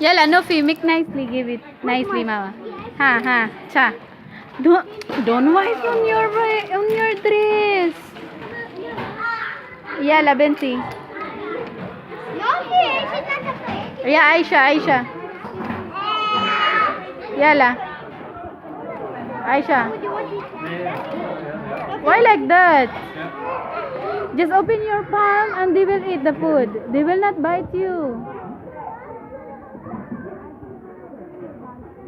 Yala, Nofi, make nicely. Give it nicely, mama. Ha, ha, cha. Don't wipe on your dress. Yala, Benti. Yeah, Aisha. Yala. Aisha. Why like that? Just open your palm and they will eat the food. They will not bite you.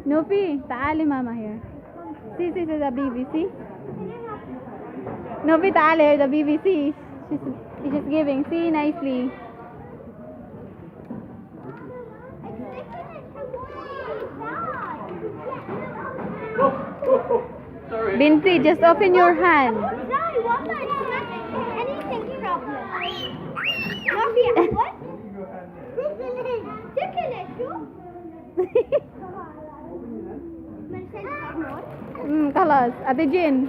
Nofi, taali mama here. See the baby, see? Nofi, taali here, the baby, see? She's giving, see nicely. Sorry. Binti, just open your hand. Kalas. Ate Jin.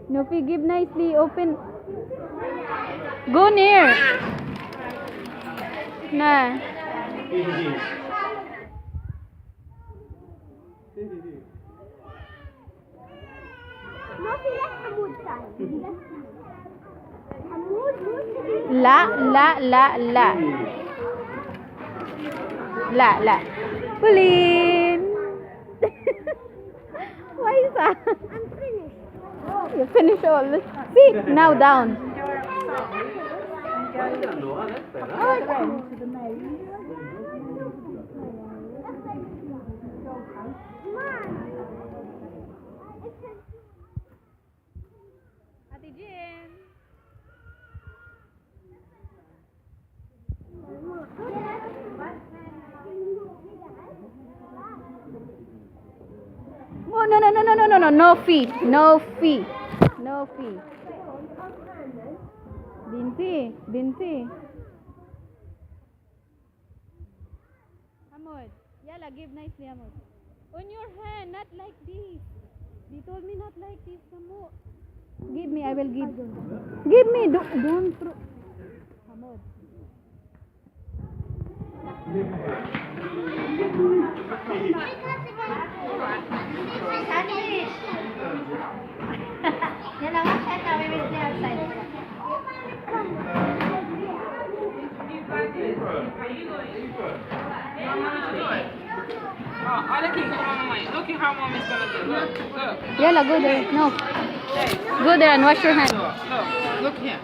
Nofi, give nicely. Open. Go near. Nah. La. Pauline. Why is that? I'm finished. You finish all. See, now down. Ate Jen. Oh, no. No fee. Binti. Hamod. Yala, give nicely, Hamod. On your hand, not like this. They told me not like this. Hamod. Give me, I will give. Give me. Don't throw. Hamod. Yala, watch out now. We will play outside. Look how mom is gonna do. Look. Yala, go there. No. Go there and wash your hands. Look here.